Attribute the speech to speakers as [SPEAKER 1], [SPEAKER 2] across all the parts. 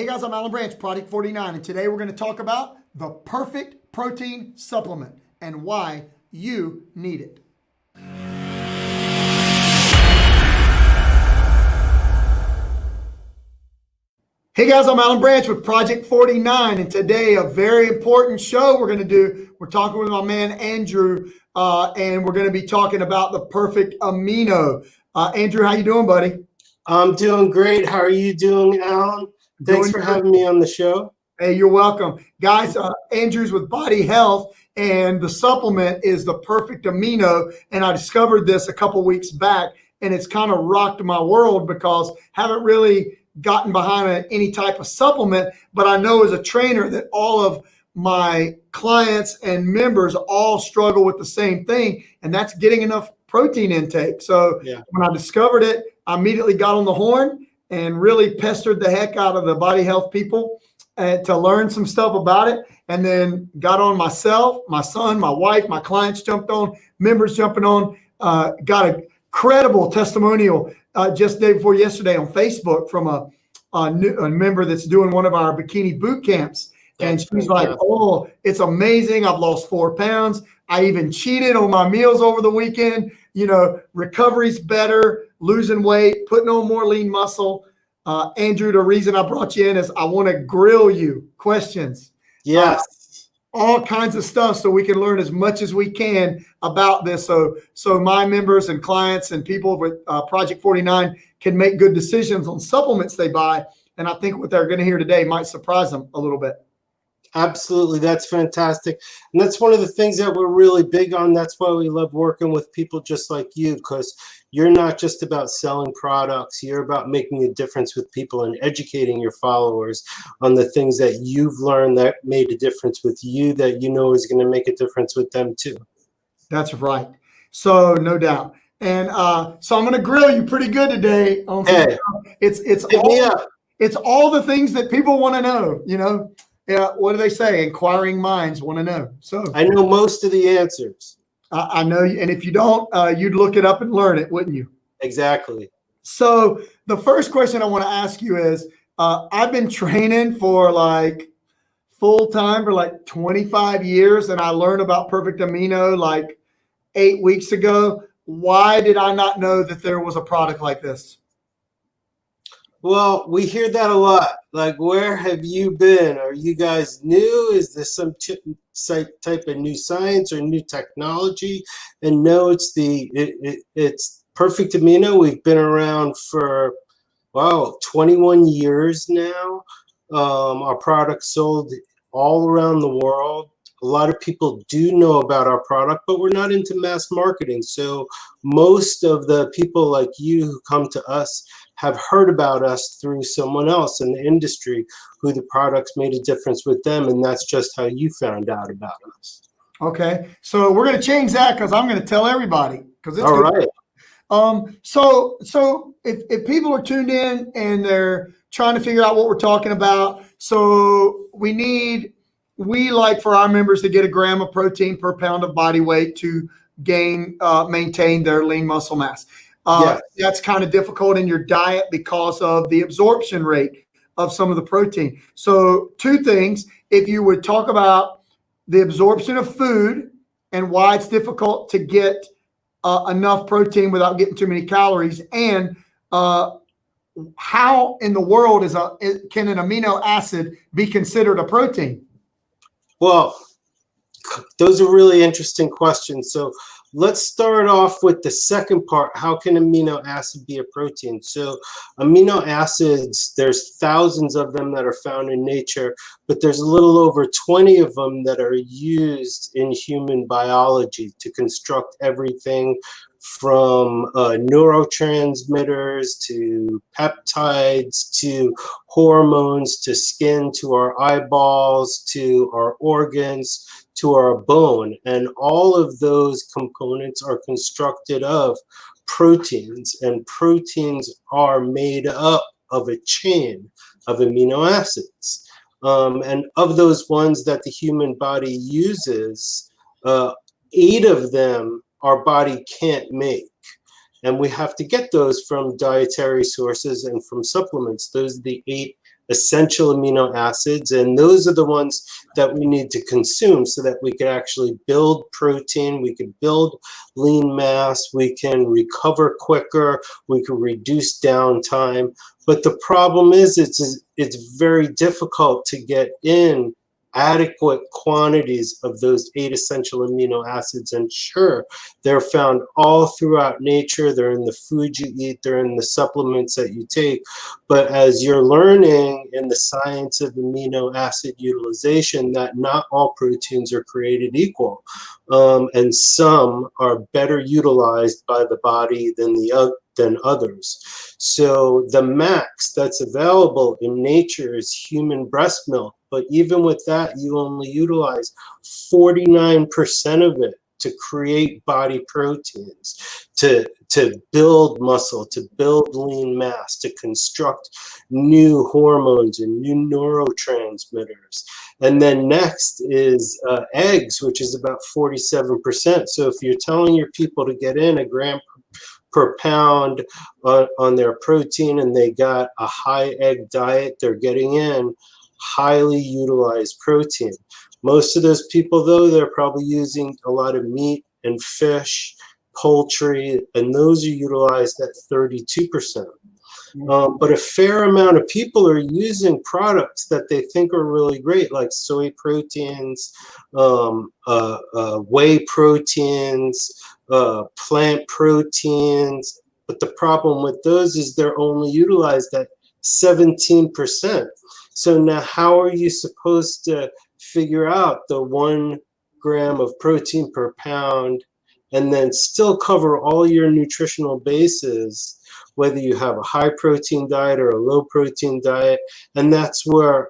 [SPEAKER 1] Hey guys, I'm Alan Branch, Project 49, and today we're going to talk about the perfect protein supplement and why you need it. Hey guys, I'm Alan Branch with Project 49, and today a very important show we're going to do. We're talking with my man Andrew, and we're going to be talking about the Perfect Amino. Andrew, how you doing, buddy?
[SPEAKER 2] I'm doing great. How are you doing, Alan? Thanks for having me on the show.
[SPEAKER 1] Hey, you're welcome. Guys, Andrew's with BodyHealth, and the supplement is the Perfect Amino, and I discovered this a couple weeks back, and it's kind of rocked my world because I haven't really gotten behind any type of supplement, but I know as a trainer that all of my clients and members all struggle with the same thing, and that's getting enough protein intake. So when I discovered it, I immediately got on the horn and really pestered the heck out of the BodyHealth people to learn some stuff about it, and then got on myself, my son, my wife, my clients jumped on, members jumping on, got a credible testimonial just the day before yesterday on Facebook from a member that's doing one of our bikini boot camps. And she's like, oh, it's amazing. I've lost 4 pounds. I even cheated on my meals over the weekend. You know, recovery's better, losing weight, putting on more lean muscle. Andrew, the reason I brought you in is I want to grill you questions.
[SPEAKER 2] Yes.
[SPEAKER 1] All kinds of stuff so we can learn as much as we can about this. So my members and clients and people with Project 49 can make good decisions on supplements they buy. And I think what they're going to hear today might surprise them a little bit.
[SPEAKER 2] Absolutely. That's fantastic. And that's one of the things that we're really big on. That's why we love working with people just like you, because you're not just about selling products. You're about making a difference with people and educating your followers on the things that you've learned that made a difference with you that you know is going to make a difference with them too.
[SPEAKER 1] That's right. So no doubt. And so I'm going to grill you pretty good today on some stuff. It's all the things that people want to know, you know. Yeah, what do they say? Inquiring minds want to know. So
[SPEAKER 2] I know most of the answers.
[SPEAKER 1] I know, and if you don't, you'd look it up and learn it, wouldn't you?
[SPEAKER 2] Exactly.
[SPEAKER 1] So the first question I want to ask you is, I've been training for like full time for like 25 years, and I learned about Perfect Amino like 8 weeks ago. Why did I not know that there was a product like this?
[SPEAKER 2] Well, we hear that a lot. Like, where have you been? Are you guys new? Is this some type of new science or new technology? And no, it's Perfect Amino. We've been around for, wow, 21 years now. Our product sold all around the world. A lot of people do know about our product, but we're not into mass marketing. So most of the people like you who come to us have heard about us through someone else in the industry who the products made a difference with them, and that's just how you found out about us.
[SPEAKER 1] Okay, so we're going to change that because I'm going to tell everybody because it's
[SPEAKER 2] all
[SPEAKER 1] good. Right. So if people are tuned in and they're trying to figure out what we're talking about, so we like for our members to get 1 gram of protein per pound of body weight to maintain their lean muscle mass. That's kind of difficult in your diet because of the absorption rate of some of the protein. So 2 things, if you would talk about the absorption of food and why it's difficult to get enough protein without getting too many calories, and how in the world can an amino acid be considered a protein?
[SPEAKER 2] Well, those are really interesting questions. So let's start off with the second part. How can amino acid be a protein? So amino acids, there's thousands of them that are found in nature, but there's a little over 20 of them that are used in human biology to construct everything from neurotransmitters to peptides to hormones to skin to our eyeballs to our organs to our bone. And all of those components are constructed of proteins, and proteins are made up of a chain of amino acids. And of those ones that the human body uses, 8 of them our body can't make. And we have to get those from dietary sources and from supplements. Those are the 8 essential amino acids, and those are the ones that we need to consume so that we can actually build protein, we can build lean mass, we can recover quicker, we can reduce downtime. But the problem is it's very difficult to get in adequate quantities of those 8 essential amino acids. And sure, they're found all throughout nature. They're in the food you eat, they're in the supplements that you take. But as you're learning in the science of amino acid utilization, that not all proteins are created equal. And some are better utilized by the body than others. So the max that's available in nature is human breast milk. But even with that, you only utilize 49% of it to create body proteins, to build muscle, to build lean mass, to construct new hormones and new neurotransmitters. And then next is eggs, which is about 47%. So if you're telling your people to get in a gram per pound on their protein and they got a high egg diet, they're getting in highly utilized protein. Most of those people, though, they're probably using a lot of meat and fish, poultry, and those are utilized at 32%. But a fair amount of people are using products that they think are really great, like soy proteins, whey proteins, plant proteins. But the problem with those is they're only utilized at 17%. So now how are you supposed to figure out the 1 gram of protein per pound and then still cover all your nutritional bases, whether you have a high protein diet or a low protein diet? And that's where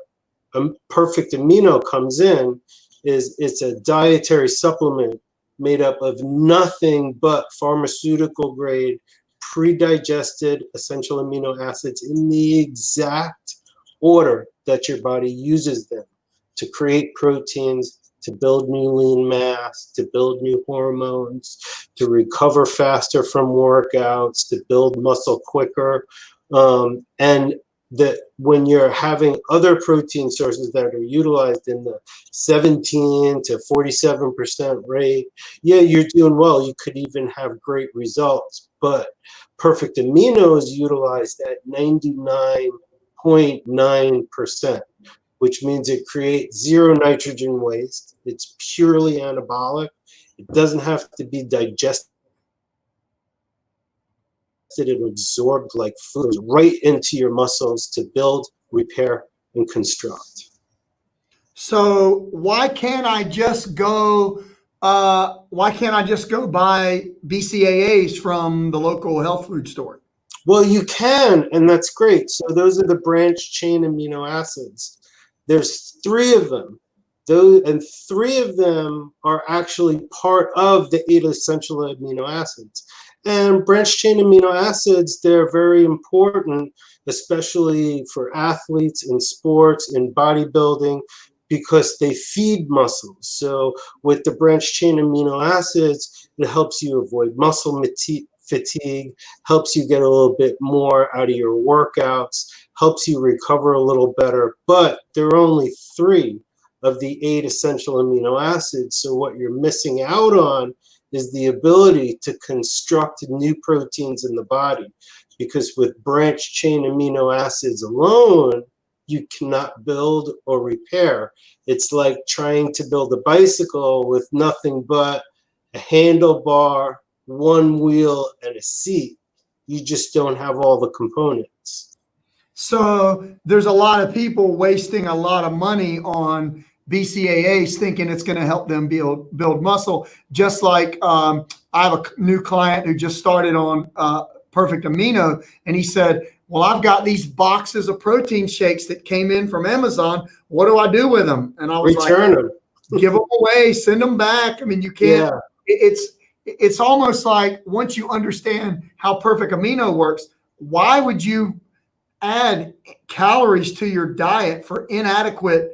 [SPEAKER 2] Perfect Amino comes in. It's a dietary supplement made up of nothing but pharmaceutical grade pre-digested essential amino acids in the exact order that your body uses them to create proteins, to build new lean mass, to build new hormones, to recover faster from workouts, to build muscle quicker. And that when you're having other protein sources that are utilized in the 17 to 47% rate, yeah, you're doing well. You could even have great results. But Perfect Amino is utilized at 99.9%, which means it creates 0 nitrogen waste. It's purely anabolic. It doesn't have to be digested and absorbed like food, right into your muscles to build, repair, and construct.
[SPEAKER 1] So why can't I just go? Why can't I just go buy BCAAs from the local health food store?
[SPEAKER 2] Well, you can, and that's great. So those are the branched chain amino acids. There's 3 of them. And 3 of them are actually part of the 8 essential amino acids. And branched chain amino acids, they're very important, especially for athletes in sports, in bodybuilding, because they feed muscles. So with the branched chain amino acids, it helps you avoid muscle fatigue, helps you get a little bit more out of your workouts, helps you recover a little better. But there are only 3 of the 8 essential amino acids. So what you're missing out on is the ability to construct new proteins in the body. Because with branched chain amino acids alone, you cannot build or repair. It's like trying to build a bicycle with nothing but a handlebar, 1 wheel, and a seat. You just don't have all the components.
[SPEAKER 1] So there's a lot of people wasting a lot of money on BCAAs thinking it's going to help them build muscle. Just like I have a new client who just started on Perfect Amino, and he said, well, I've got these boxes of protein shakes that came in from Amazon. What do I do with them? And I was
[SPEAKER 2] Return them.
[SPEAKER 1] Give them away, send them back. I mean, you can't, it's almost like once you understand how Perfect Amino works, why would you add calories to your diet for inadequate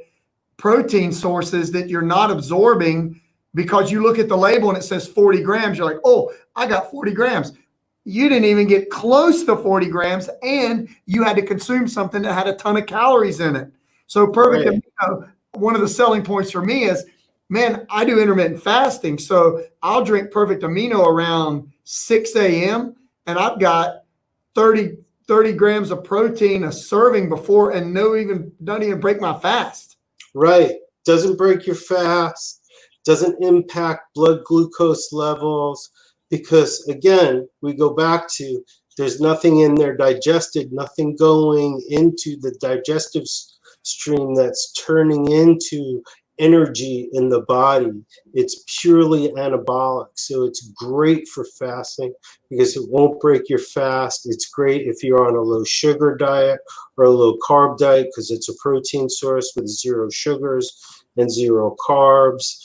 [SPEAKER 1] protein sources that you're not absorbing? Because you look at the label and it says 40 grams. You're like, oh, I got 40 grams. you didn't even get close to 40 grams, and you had to consume something that had a ton of calories in it. So Perfect
[SPEAKER 2] Right.
[SPEAKER 1] Amino, one of the selling points for me is, man, I do intermittent fasting. So I'll drink Perfect Amino around 6 a.m. and I've got 30 grams of protein, a serving before, and don't even break my fast.
[SPEAKER 2] Right. Doesn't break your fast, doesn't impact blood glucose levels, because again, we go back to there's nothing in there digested, nothing going into the digestive stream that's turning into energy in the body. It's purely anabolic. So it's great for fasting because it won't break your fast. It's great if you're on a low sugar diet or a low carb diet because it's a protein source with 0 sugars and 0 carbs.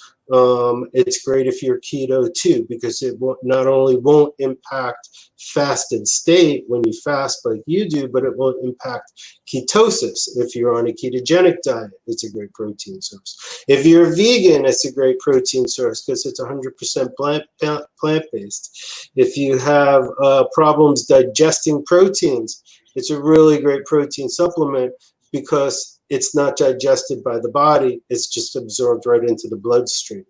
[SPEAKER 2] It's great if you're keto too, because it not only won't impact fasted state when you fast like you do, but it won't impact ketosis. If you're on a ketogenic diet, it's a great protein source. If you're vegan, it's a great protein source because it's 100% plant-based. If you have problems digesting proteins, it's a really great protein supplement because it's not digested by the body. It's just absorbed right into the bloodstream.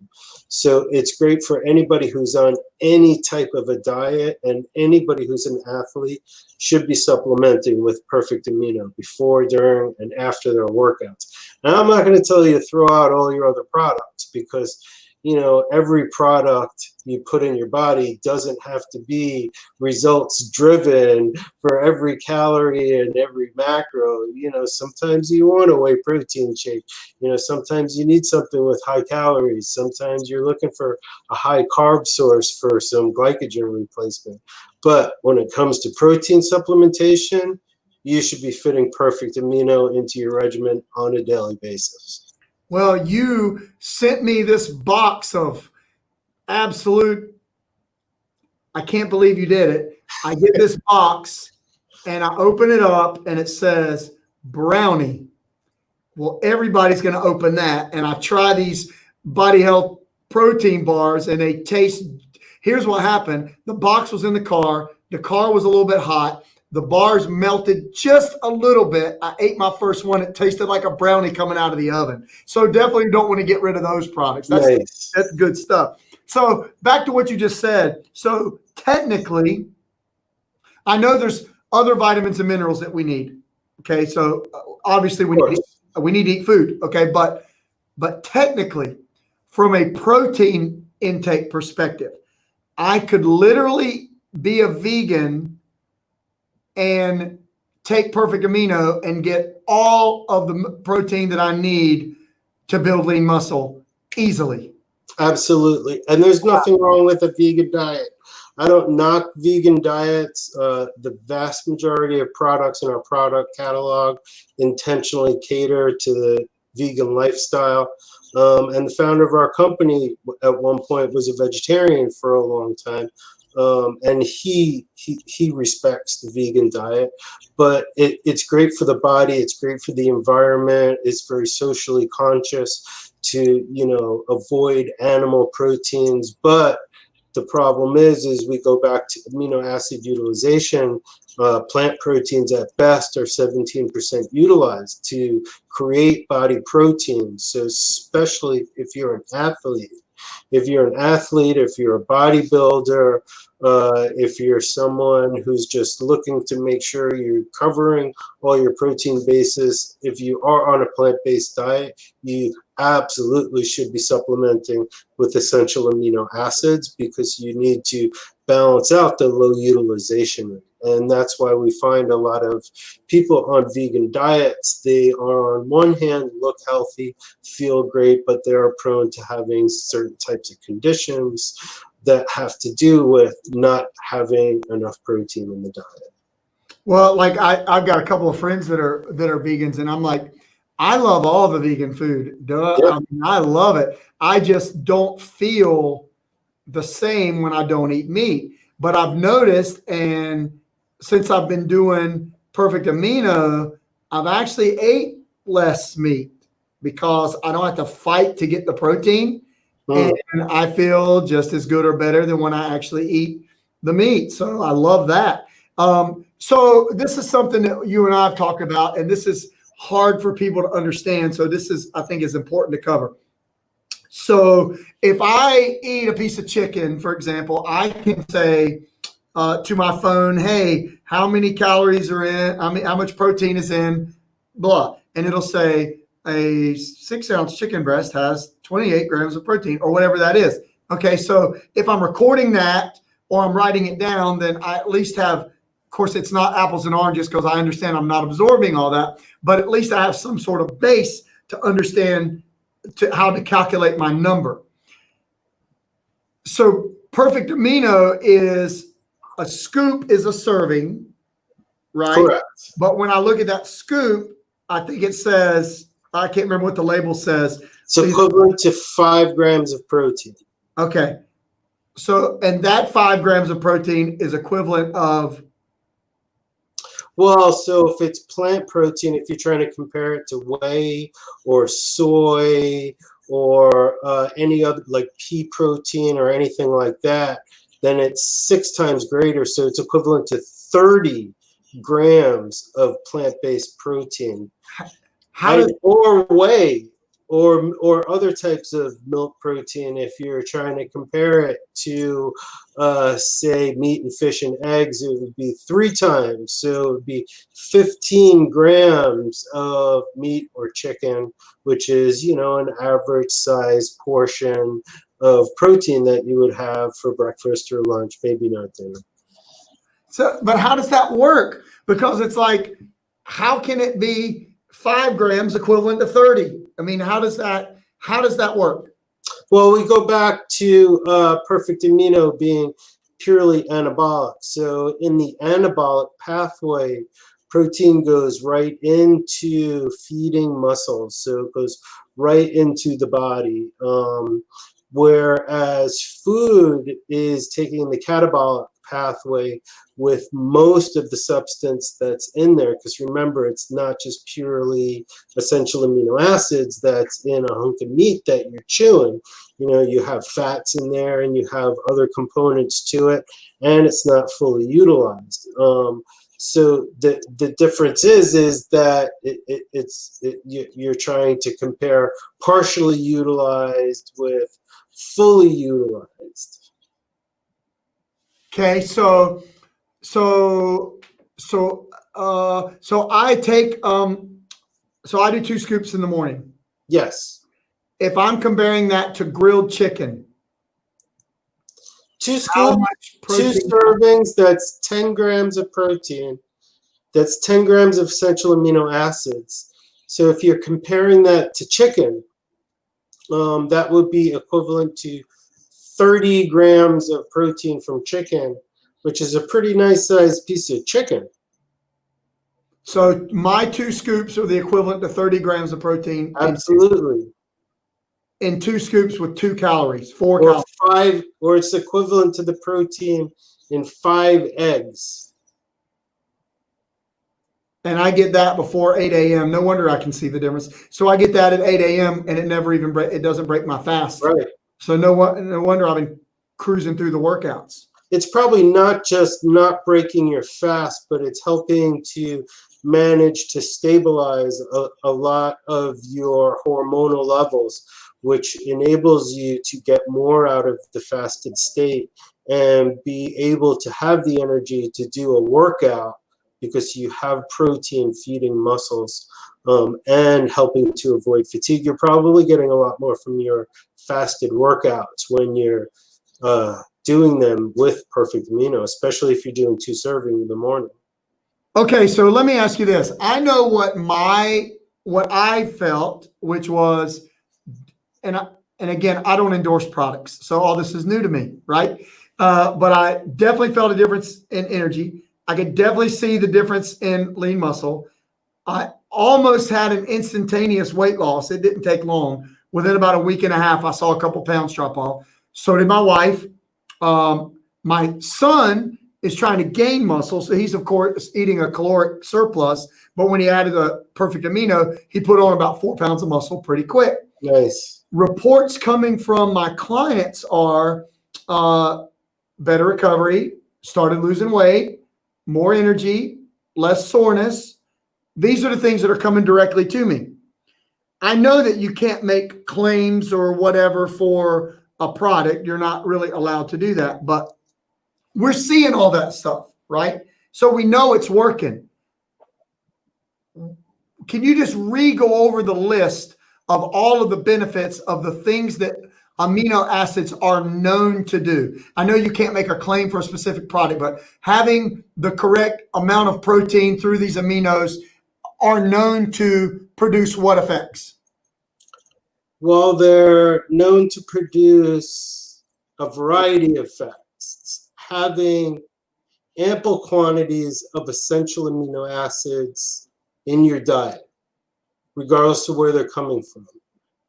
[SPEAKER 2] So it's great for anybody who's on any type of a diet, and anybody who's an athlete should be supplementing with Perfect Amino before, during, and after their workouts. Now, I'm not going to tell you to throw out all your other products because, you know, every product you put in your body doesn't have to be results driven for every calorie and every macro. You know, sometimes you want a whey protein shake. You know, sometimes you need something with high calories. Sometimes you're looking for a high carb source for some glycogen replacement. But when it comes to protein supplementation, you should be fitting Perfect Amino into your regimen on a daily basis.
[SPEAKER 1] Well, you sent me this box of absolute, I can't believe you did it. I get this box and I open it up and it says brownie. Well, everybody's going to open that. And I try these BodyHealth protein bars and they taste. Here's what happened. The box was in the car. The car was a little bit hot. The bars melted just a little bit. I ate my first one. It tasted like a brownie coming out of the oven. So definitely don't want to get rid of those products. That's good stuff. So back to what you just said. So technically, I know there's other vitamins and minerals that we need. Okay, so obviously we need to eat food. Okay, but technically, from a protein intake perspective, I could literally be a vegan and take Perfect Amino and get all of the protein that I need to build lean muscle easily.
[SPEAKER 2] Absolutely. And there's nothing wrong with a vegan diet. I don't knock vegan diets. The vast majority of products in our product catalog intentionally cater to the vegan lifestyle. And the founder of our company at one point was a vegetarian for a long time. And he respects the vegan diet, but it's great for the body. It's great for the environment. It's very socially conscious to, you know, avoid animal proteins. But the problem is we go back to amino acid utilization. Plant proteins at best are 17% utilized to create body proteins. So especially if you're an athlete, if you're a bodybuilder, if you're someone who's just looking to make sure you're covering all your protein bases, if you are on a plant-based diet, you absolutely should be supplementing with essential amino acids because you need to balance out the low utilization rate. And that's why we find a lot of people on vegan diets, they are on one hand look healthy, feel great, but they are prone to having certain types of conditions that have to do with not having enough protein in the diet.
[SPEAKER 1] Well, like I've got a couple of friends that are vegans, and I'm like, I love all the vegan food. Duh.
[SPEAKER 2] Yep.
[SPEAKER 1] I mean, I love it. I just don't feel the same when I don't eat meat. But I've noticed, and since I've been doing Perfect Amino, I've actually ate less meat because I don't have to fight to get the protein. And I feel just as good or better than when I actually eat the meat. So I love that. So this is something that you and I have talked about, and this is hard for people to understand. So this is, I think, is important to cover. So if I eat a piece of chicken, for example, I can say to my phone, hey, how many calories are in, how much protein is in, blah. And it'll say a 6-ounce chicken breast has 28 grams of protein or whatever that is. Okay, so if I'm recording that or I'm writing it down, then I at least have, of course, it's not apples and oranges because I understand I'm not absorbing all that, but at least I have some sort of base to understand how to calculate my number. So Perfect Amino is a scoop is a serving, right?
[SPEAKER 2] Correct.
[SPEAKER 1] But when I look at that scoop, I think it says, I can't remember what the label says.
[SPEAKER 2] It's equivalent to 5 grams of protein.
[SPEAKER 1] Okay. So, and that 5 grams of protein is equivalent of?
[SPEAKER 2] Well, so if it's plant protein, if you're trying to compare it to whey or soy or any other like pea protein or anything like that, then it's 6 times greater. So it's equivalent to 30 grams of plant-based protein. Or whey or other types of milk protein, if you're trying to compare it to say meat and fish and eggs, it would be 3 times. So it would be 15 grams of meat or chicken, which is, you know, an average size portion of protein that you would have for breakfast or lunch, maybe not dinner.
[SPEAKER 1] So, but how does that work? Because it's like, how can it be 5 grams equivalent to 30? I mean, how does that work?
[SPEAKER 2] Well, we go back to Perfect Amino being purely anabolic. So in the anabolic pathway, protein goes right into feeding muscles. So it goes right into the body. Whereas food is taking the catabolic pathway with most of the substance that's in there, because remember, it's not just purely essential amino acids that's in a hunk of meat that you're chewing. You know, you have fats in there and you have other components to it, and it's not fully utilized. So the difference is that you're trying to compare partially utilized with fully utilized.
[SPEAKER 1] Okay, so I take so I do 2 scoops in the morning.
[SPEAKER 2] Yes.
[SPEAKER 1] If I'm comparing that to grilled chicken,
[SPEAKER 2] 2 scoops, 2 servings, that's 10 grams of protein. That's 10 grams of essential amino acids. So if you're comparing that to chicken, that would be equivalent to 30 grams of protein from chicken, which is a pretty nice sized piece of chicken.
[SPEAKER 1] So my 2 scoops are the equivalent to 30 grams of protein.
[SPEAKER 2] Absolutely.
[SPEAKER 1] In 2 scoops with 2 calories, 4
[SPEAKER 2] or
[SPEAKER 1] calories.
[SPEAKER 2] 5, or it's equivalent to the protein in 5 eggs.
[SPEAKER 1] And I get that before 8 a.m. No wonder I can see the difference. So I get that at 8 a.m. and it never even it doesn't break my fast.
[SPEAKER 2] Right.
[SPEAKER 1] So no wonder I've been cruising through the workouts.
[SPEAKER 2] It's probably not just not breaking your fast, but it's helping to manage to stabilize a lot of your hormonal levels, which enables you to get more out of the fasted state and be able to have the energy to do a workout because you have protein feeding muscles and helping to avoid fatigue. You're probably getting a lot more from your fasted workouts when you're doing them with Perfect Amino, especially if you're doing 2 servings in the morning.
[SPEAKER 1] Okay, so let me ask you this. I know what I felt, which was, and again, I don't endorse products, so all this is new to me, right? But I definitely felt a difference in energy. I could definitely see the difference in lean muscle. I almost had an instantaneous weight loss. It didn't take long. Within about a week and a half, I saw a couple pounds drop off. So did my wife. My son is trying to gain muscle. So he's, of course, eating a caloric surplus. But when he added a Perfect Amino, he put on about 4 pounds of muscle pretty quick.
[SPEAKER 2] Nice.
[SPEAKER 1] Reports coming from my clients are better recovery, started losing weight, more energy, less soreness. These are the things that are coming directly to me. I know that you can't make claims or whatever for a product. You're not really allowed to do that, but we're seeing all that stuff, right? So we know it's working. Can you just go over the list of all of the benefits of the things that amino acids are known to do? I know you can't make a claim for a specific product, but having the correct amount of protein through these aminos are known to produce what effects?
[SPEAKER 2] Well, they're known to produce a variety of effects. Having ample quantities of essential amino acids in your diet, regardless of where they're coming from,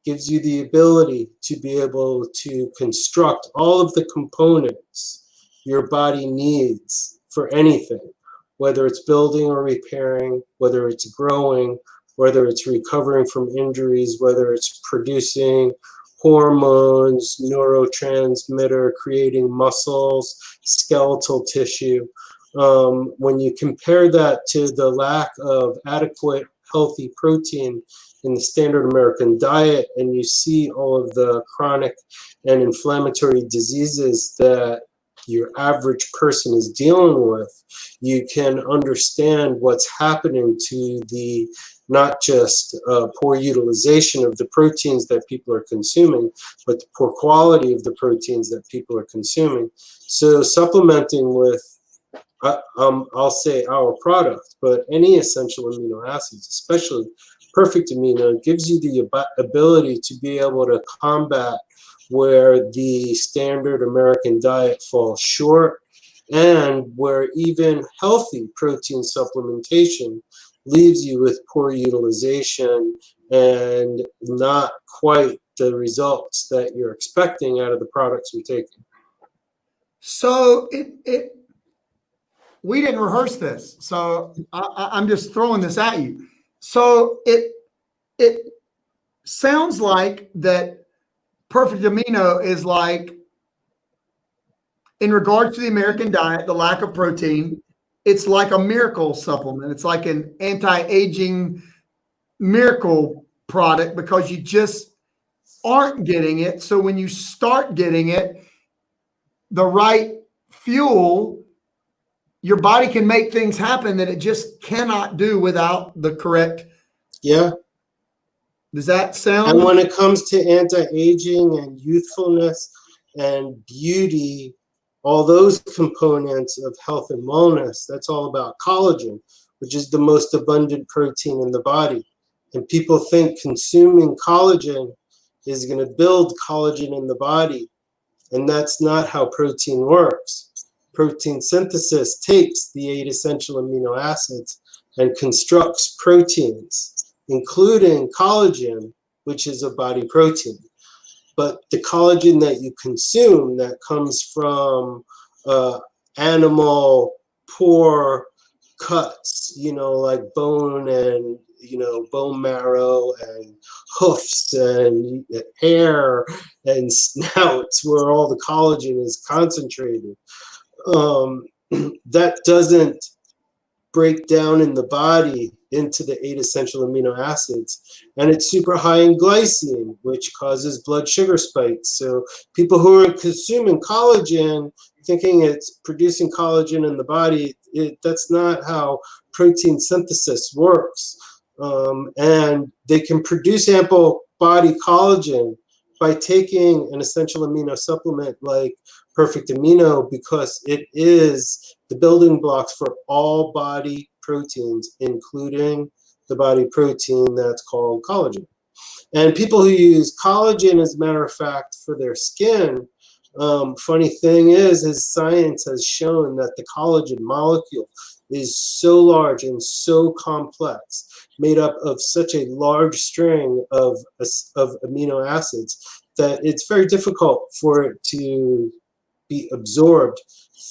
[SPEAKER 2] gives you the ability to be able to construct all of the components your body needs for anything, whether it's building or repairing, whether it's growing, whether it's recovering from injuries, whether it's producing hormones, neurotransmitter, creating muscles, skeletal tissue. When you compare that to the lack of adequate healthy protein in the standard American diet, and you see all of the chronic and inflammatory diseases that your average person is dealing with, you can understand what's happening to the not just poor utilization of the proteins that people are consuming, but the poor quality of the proteins that people are consuming. So supplementing with, I'll say our product, but any essential amino acids, especially Perfect Amino, gives you the ability to be able to combat where the standard American diet falls short, and where even healthy protein supplementation leaves you with poor utilization and not quite the results that you're expecting out of the products you're taking.
[SPEAKER 1] So we didn't rehearse this, so I'm just throwing this at you. So it sounds like that Perfect Amino is like, in regards to the American diet, the lack of protein, it's like a miracle supplement. It's like an anti-aging miracle product because you just aren't getting it. So when you start getting it, the right fuel, your body can make things happen that it just cannot do without the correct.
[SPEAKER 2] Yeah.
[SPEAKER 1] Does that sound?
[SPEAKER 2] And when it comes to anti-aging and youthfulness and beauty, all those components of health and wellness, that's all about collagen, which is the most abundant protein in the body. And people think consuming collagen is going to build collagen in the body. And that's not how protein works. Protein synthesis takes the 8 essential amino acids and constructs proteins, including collagen, which is a body protein. But the collagen that you consume that comes from animal poor cuts, like bone and bone marrow and hoofs and hair and snouts, where all the collagen is concentrated, that doesn't break down in the body into the 8 essential amino acids, and it's super high in glycine, which causes blood sugar spikes. So people who are consuming collagen thinking it's producing collagen in the body, that's not how protein synthesis works. And they can produce ample body collagen by taking an essential amino supplement like Perfect Amino, because it is the building blocks for all body proteins, including the body protein that's called collagen. And people who use collagen, as a matter of fact, for their skin, funny thing is science has shown that the collagen molecule is so large and so complex, made up of such a large string of amino acids, that it's very difficult for it to be absorbed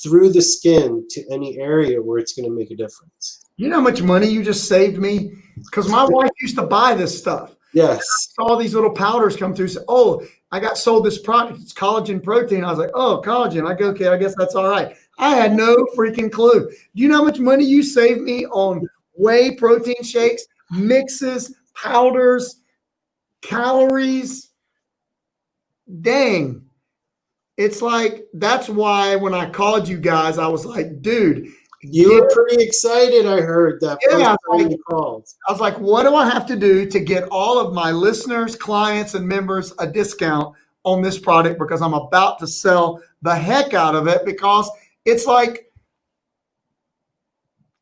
[SPEAKER 2] through the skin to any area where it's going to make a difference.
[SPEAKER 1] You know how much money you just saved me? Because my wife used to buy this stuff.
[SPEAKER 2] Yes.
[SPEAKER 1] I saw these little powders come through. So, oh, I got sold this product. It's collagen protein. I was like, oh, collagen. I go, okay, I guess that's all right. I had no freaking clue. Do you know how much money you saved me on whey protein shakes, mixes, powders, calories? Dang. It's like, that's why when I called you guys, I was like, dude,
[SPEAKER 2] You were pretty excited, I heard that first
[SPEAKER 1] yeah,
[SPEAKER 2] time you called.
[SPEAKER 1] I was like, what do I have to do to get all of my listeners, clients, and members a discount on this product? Because I'm about to sell the heck out of it, because it's like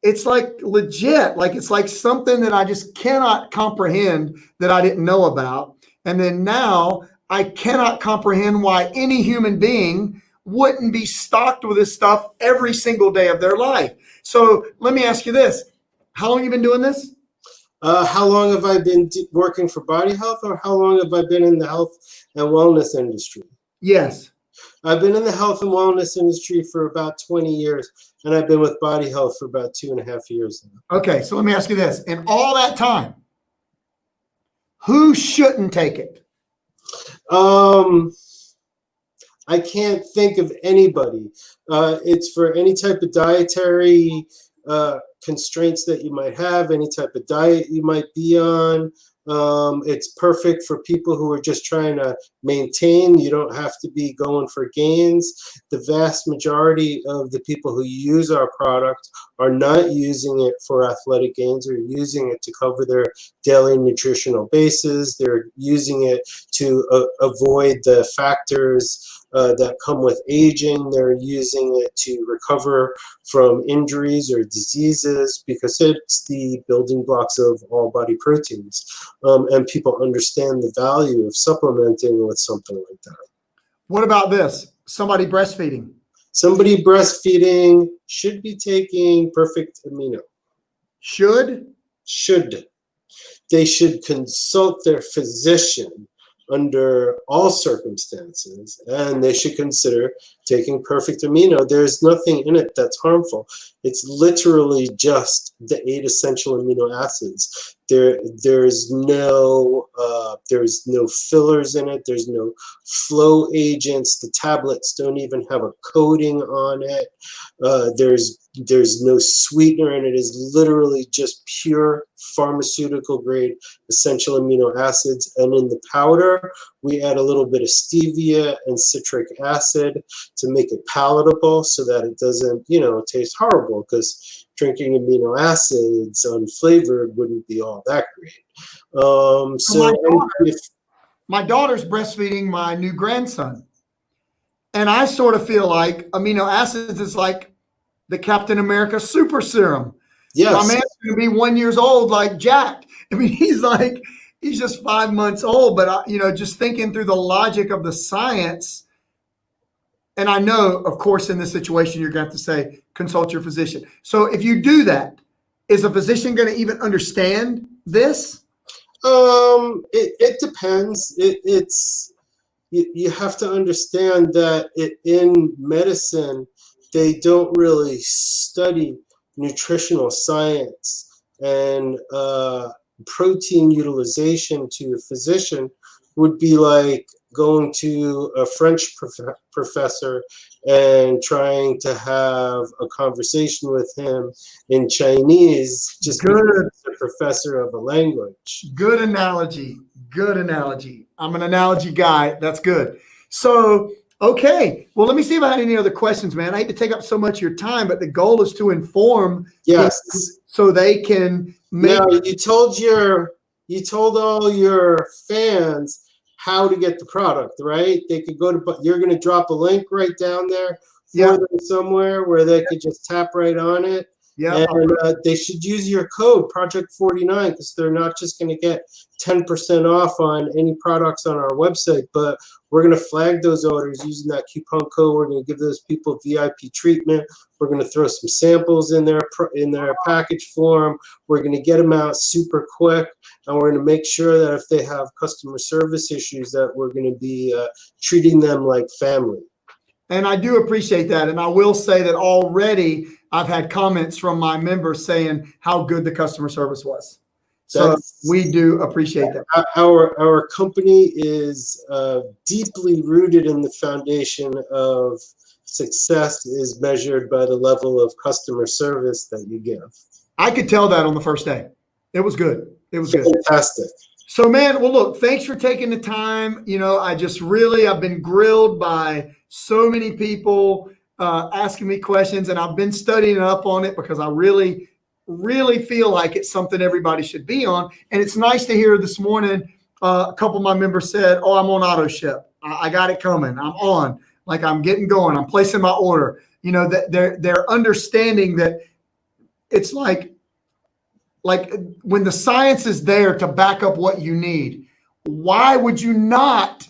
[SPEAKER 1] legit. Like, it's like something that I just cannot comprehend that I didn't know about. And then now I cannot comprehend why any human being wouldn't be stocked with this stuff every single day of their life. So let me ask you this. How long have you been doing this?
[SPEAKER 2] How long have I been working for BodyHealth, or how long have I been in the health and wellness industry?
[SPEAKER 1] Yes.
[SPEAKER 2] I've been in the health and wellness industry for about 20 years, and I've been with BodyHealth for about 2.5 years now.
[SPEAKER 1] Okay, so let me ask you this. In all that time, who shouldn't take it?
[SPEAKER 2] I can't think of anybody. It's for any type of dietary constraints that you might have, any type of diet you might be on. It's perfect for people who are just trying to maintain. You don't have to be going for gains. The vast majority of the people who use our product are not using it for athletic gains. They're using it to cover their daily nutritional bases. They're using it to avoid the factors that come with aging. They're using it to recover from injuries or diseases, because it's the building blocks of all body proteins. And people understand the value of supplementing with something like that.
[SPEAKER 1] What about this? Somebody breastfeeding.
[SPEAKER 2] Somebody breastfeeding should be taking Perfect Amino.
[SPEAKER 1] Should?
[SPEAKER 2] Should. They should consult their physician under all circumstances, and they should consider taking Perfect Amino. There's nothing in it that's harmful. It's literally just the 8 essential amino acids. There's no fillers in it. There's no flow agents. The tablets don't even have a coating on it. There's no sweetener in it. It is literally just pure pharmaceutical grade essential amino acids. And in the powder, we add a little bit of stevia and citric acid to make it palatable, so that it doesn't, taste horrible, because drinking amino acids unflavored wouldn't be all that great.
[SPEAKER 1] My daughter's breastfeeding my new grandson. And I sort of feel like amino acids is like the Captain America super serum.
[SPEAKER 2] Yes.
[SPEAKER 1] My man's going to be 1 year old, like Jack. I mean, he's just 5 months old, but just thinking through the logic of the science. And I know, of course, in this situation, you're going to have to say, consult your physician. So if you do that, is a physician going to even understand this?
[SPEAKER 2] It depends. You have to understand that in medicine, they don't really study nutritional science, and protein utilization to a physician would be like going to a French professor and trying to have a conversation with him in Chinese just because he's a professor of a language.
[SPEAKER 1] Good analogy. Good analogy. I'm an analogy guy. That's good. So, okay. Well, let me see if I had any other questions, man. I hate to take up so much of your time, but the goal is to inform
[SPEAKER 2] yes,
[SPEAKER 1] so they can make.
[SPEAKER 2] Now, you told all your fans how to get the product, right? They could go to, you're going to drop a link right down there for them somewhere where they could just tap right on it.
[SPEAKER 1] Yeah.
[SPEAKER 2] And they should use your code Project49, because they're not just going to get 10% off on any products on our website, but we're going to flag those orders using that coupon code. We're going to give those people VIP treatment. We're going to throw some samples in their package form. We're going to get them out super quick, and we're going to make sure that if they have customer service issues, that we're going to be treating them like family.
[SPEAKER 1] And I do appreciate that. And I will say that already I've had comments from my members saying how good the customer service was. So we do appreciate that.
[SPEAKER 2] Our company is deeply rooted in the foundation of success is measured by the level of customer service that you give.
[SPEAKER 1] I could tell that on the first day. It was good. It was good.
[SPEAKER 2] Fantastic.
[SPEAKER 1] So, man, well, look, thanks for taking the time. You know, I've been grilled by so many people asking me questions, and I've been studying up on it because I really, really feel like it's something everybody should be on. And it's nice to hear this morning, a couple of my members said, oh, I'm on auto ship. I got it coming. I'm on. Like, I'm getting going. I'm placing my order. You know, that they're understanding that it's like when the science is there to back up what you need, why would you not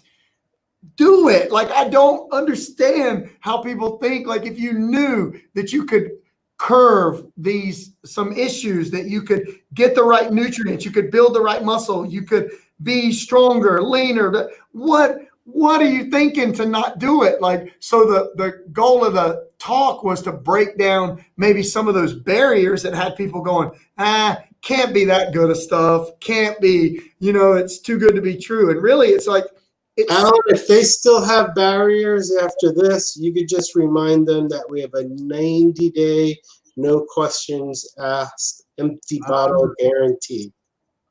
[SPEAKER 1] do it? Like, I don't understand how people think, like, if you knew that you could curve some issues, that you could get the right nutrients, you could build the right muscle, you could be stronger, leaner. What are you thinking to not do it? Like, so the goal of the talk was to break down maybe some of those barriers that had people going, can't be that good of stuff. Can't be, it's too good to be true. And really, it's like,
[SPEAKER 2] Alan, if they still have barriers after this, you could just remind them that we have a 90-day, no questions asked, empty bottle guarantee.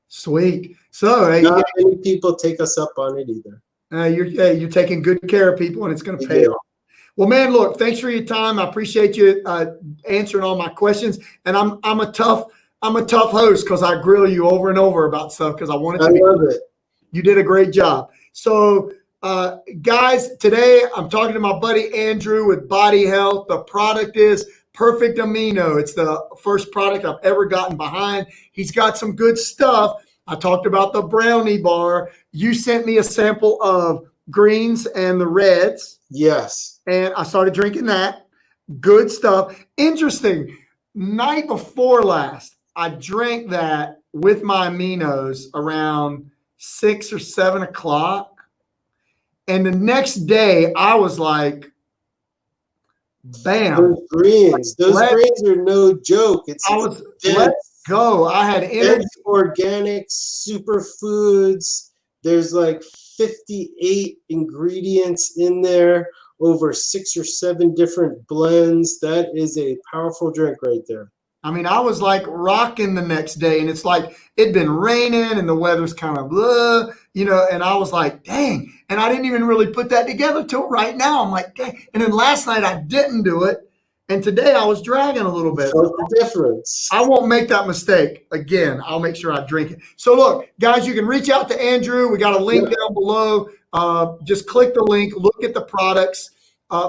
[SPEAKER 1] Sweet. So
[SPEAKER 2] not many people take us up on it either.
[SPEAKER 1] You're taking good care of people, and it's going to pay off. Well, man, look, thanks for your time. I appreciate you answering all my questions. And I'm a tough host because I grill you over and over about stuff because I want it to be.
[SPEAKER 2] I love it.
[SPEAKER 1] You did a great job. So, guys, today I'm talking to my buddy Andrew with BodyHealth. The product is Perfect Amino. It's the first product I've ever gotten behind. He's got some good stuff. I talked about the brownie bar. You sent me a sample of greens and the reds.
[SPEAKER 2] Yes.
[SPEAKER 1] And I started drinking that. Good stuff. Interesting. Night before last, I drank that with my aminos around 6 or 7 o'clock. And the next day, I was like, bam.
[SPEAKER 2] Those greens are no joke.
[SPEAKER 1] Let's go. I had energy.
[SPEAKER 2] Organic superfoods. There's like 58 ingredients in there, over 6 or 7 different blends. That is a powerful drink right there.
[SPEAKER 1] I mean, I was like rocking the next day, and it's like it'd been raining and the weather's kind of blah, and I was like, dang. And I didn't even really put that together till right now. I'm like, dang. And then last night I didn't do it. And today I was dragging a little bit.
[SPEAKER 2] What's the difference?
[SPEAKER 1] I won't make that mistake again. I'll make sure I drink it. So look, guys, you can reach out to Andrew. We got a link down below. Just click the link, look at the products.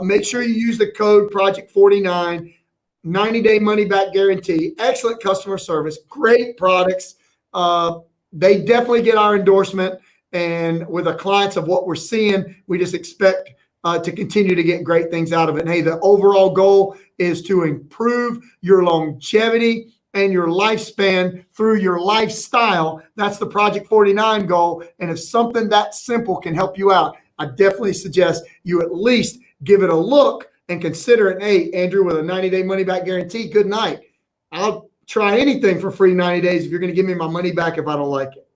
[SPEAKER 1] Make sure you use the code Project49. 90-day money-back guarantee. Excellent customer service. Great products. They definitely get our endorsement. And with the clients of what we're seeing, we just expect to continue to get great things out of it. And hey, the overall goal is to improve your longevity and your lifespan through your lifestyle. That's the Project 49 goal. And if something that simple can help you out, I definitely suggest you at least give it a look and consider it. Hey, Andrew, with a 90-day money-back guarantee, good night. I'll try anything for free 90 days if you're going to give me my money back if I don't like it,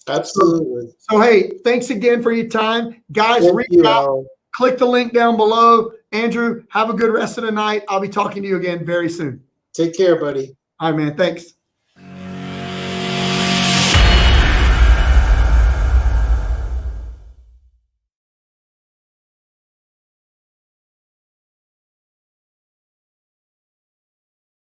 [SPEAKER 2] Absolutely.
[SPEAKER 1] So, hey, thanks again for your time. Guys, reach out. Click the link down below. Andrew, have a good rest of the night. I'll be talking to you again very soon.
[SPEAKER 2] Take care, buddy.
[SPEAKER 1] All right, man. Thanks.